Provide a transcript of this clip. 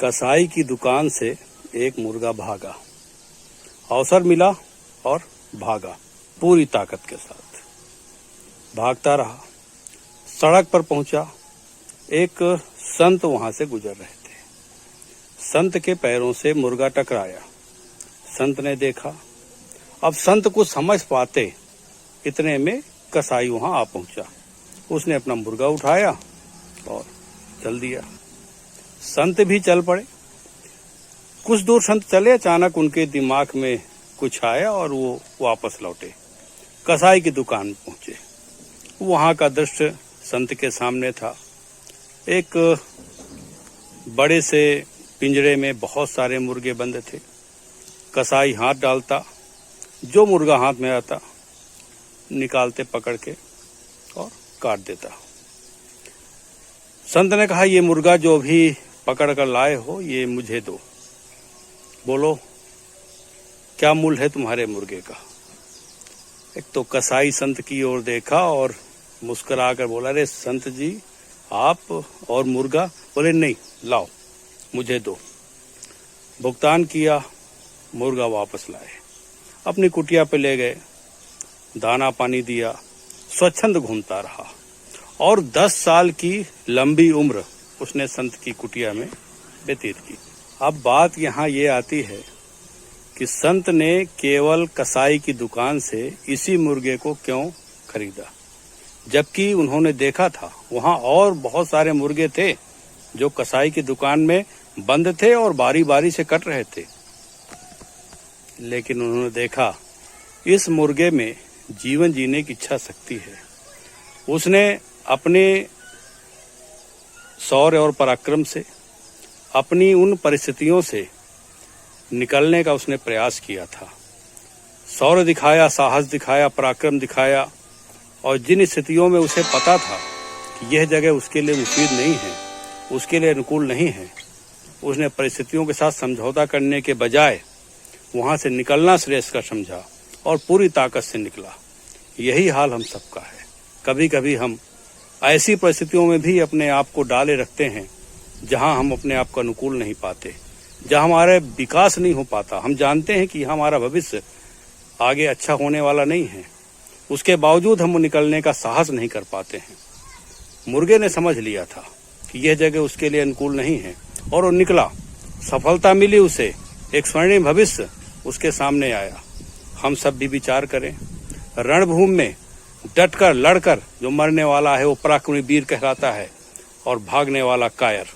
कसाई की दुकान से एक मुर्गा भागा। अवसर मिला और भागा पूरी ताकत के साथ। भागता रहा, सड़क पर पहुंचा। एक संत वहां से गुजर रहे थे। संत के पैरों से मुर्गा टकराया। संत ने देखा। अब संत को समझ पाते इतने में कसाई वहां आ पहुंचा। उसने अपना मुर्गा उठाया और चल दिया। संत भी चल पड़े। कुछ दूर संत चले, अचानक उनके दिमाग में कुछ आया और वो वापस लौटे। कसाई की दुकान पहुंचे। वहां का दृश्य संत के सामने था। एक बड़े से पिंजरे में बहुत सारे मुर्गे बंद थे। कसाई हाथ डालता, जो मुर्गा हाथ में आता निकालते पकड़ के और काट देता। संत ने कहा, ये मुर्गा जो भी पकड़ कर लाए हो ये मुझे दो। बोलो क्या मूल्य है तुम्हारे मुर्गे का? एक तो कसाई संत की ओर देखा और मुस्कुरा कर बोला, अरे संत जी आप और मुर्गा? बोले नहीं, लाओ मुझे दो। भुगतान किया, मुर्गा वापस लाए, अपनी कुटिया पे ले गए, दाना पानी दिया, स्वच्छंद घूमता रहा और 10 साल की लंबी उम्र उसने संत की कुटिया में व्यतीत की। अब बात यहाँ ये आती है कि संत ने केवल कसाई की दुकान से इसी मुर्गे को क्यों खरीदा, जबकि उन्होंने देखा था वहां और बहुत सारे मुर्गे थे जो कसाई की दुकान में बंद थे और बारी बारी से कट रहे थे। लेकिन उन्होंने देखा इस मुर्गे में जीवन जीने की इच्छा शक्ति है। उसने अपने शौर्य और पराक्रम से, अपनी उन परिस्थितियों से निकलने का उसने प्रयास किया था। शौर्य दिखाया, साहस दिखाया, पराक्रम दिखाया और जिन स्थितियों में उसे पता था कि यह जगह उसके लिए मुफीद नहीं है, उसके लिए अनुकूल नहीं है, उसने परिस्थितियों के साथ समझौता करने के बजाय वहां से निकलना श्रेष्ठ का समझा और पूरी ताकत से निकला। यही हाल हम सबका है। कभी कभी हम ऐसी परिस्थितियों में भी अपने आप को डाले रखते हैं जहां हम अपने आप को अनुकूल नहीं पाते, जहां हमारे विकास नहीं हो पाता। हम जानते हैं कि हमारा भविष्य आगे अच्छा होने वाला नहीं है, उसके बावजूद हम निकलने का साहस नहीं कर पाते हैं। मुर्गे ने समझ लिया था कि यह जगह उसके लिए अनुकूल नहीं है और वो निकला। सफलता मिली उसे, एक स्वर्णिम भविष्य उसके सामने आया। हम सब भी विचार करें, रणभूमि में डटकर लड़कर जो मरने वाला है वो पराक्रमी वीर कहलाता है और भागने वाला कायर।